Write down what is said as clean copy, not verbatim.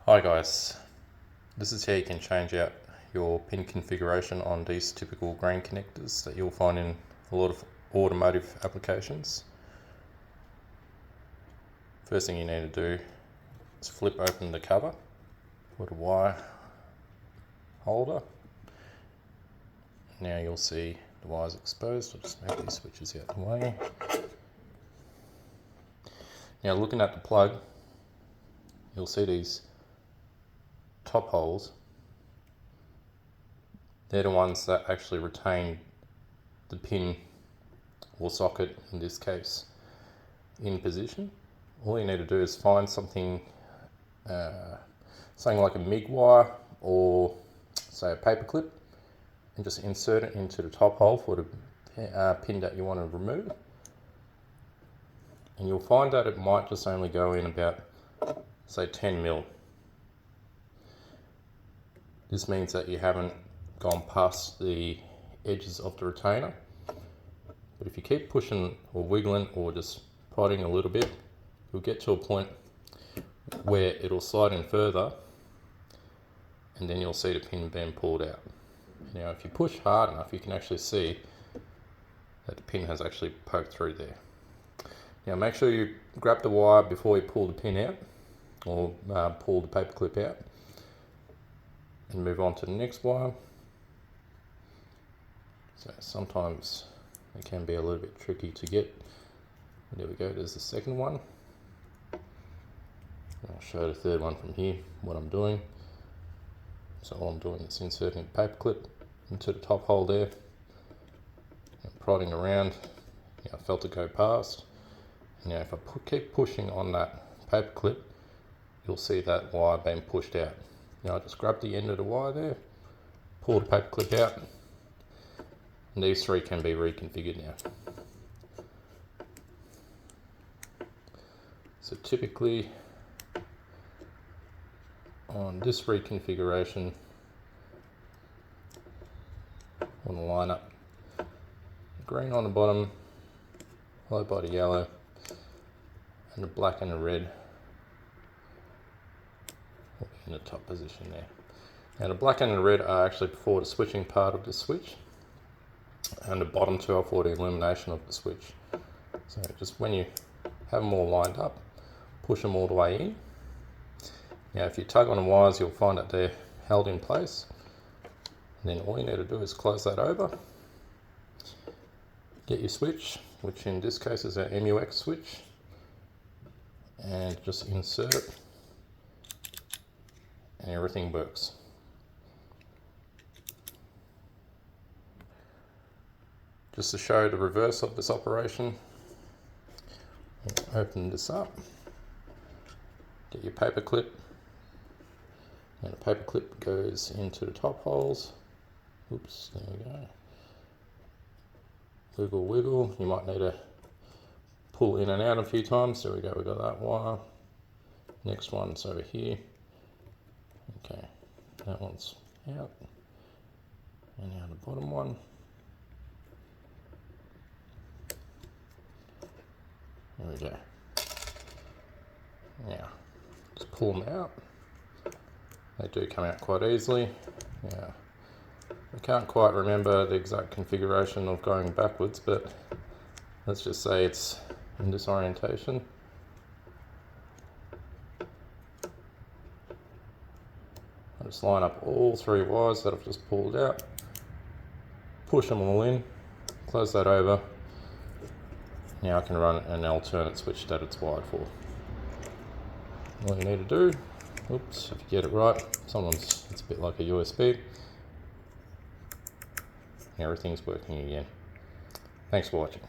Hi guys, this is how you can change out your pin configuration on these typical grain connectors that you'll find in a lot of automotive applications. First thing you need to do is flip open the cover, put a wire holder. Now you'll see the wires exposed. I'll just move these switches out of the way. Now looking at the plug, you'll see these top holes. They're the ones that actually retain the pin or socket, in this case, in position. All you need to do is find something like a MIG wire or say a paper clip, and just insert it into the top hole for the pin that you want to remove. And you'll find that it might just only go in about, say, 10 mil. This means that you haven't gone past the edges of the retainer. But if you keep pushing or wiggling or just prodding a little bit, you'll get to a point where it'll slide in further, and then you'll see the pin being pulled out. Now if you push hard enough, you can actually see that the pin has actually poked through there. Now make sure you grab the wire before you pull the pin out, or pull the paper clip out, and move on to the next wire. So sometimes it can be a little bit tricky to get. There we go, there's the second one. I'll show the third one from here, what I'm doing. So all I'm doing is inserting a paper clip into the top hole there, and prodding around. I felt it go past. Now if I keep pushing on that paper clip, you'll see that wire being pushed out. Now I just grab the end of the wire there, pull the paper clip out, and these three can be reconfigured now. So typically on this reconfiguration, I want to line up green on the bottom, followed by the yellow, and the black and the red in the top position there. Now the black and the red are actually for the switching part of the switch, and the bottom two are for the illumination of the switch. So just when you have them all lined up, push them all the way in. Now if you tug on the wires, you'll find that they're held in place. And then all you need to do is close that over, get your switch, which in this case is our MUX switch, and just insert it, and everything works. Just to show the reverse of this operation, open this up, get your paper clip, and the paper clip goes into the top holes. Oops, there we go. Wiggle, wiggle. You might need to pull in and out a few times. There we go, we got that wire. Next one's over here. Okay, that one's out. And now the bottom one. There we go. Now, just pull them out. They do come out quite easily. Now, I can't quite remember the exact configuration of going backwards, but let's just say it's in this orientation. I just line up all three wires that I've just pulled out, push them all in, close that over. Now I can run an alternate switch that it's wired for. All you need to do, oops, if you get it right, sometimes it's a bit like a USB. Everything's working again. Thanks for watching.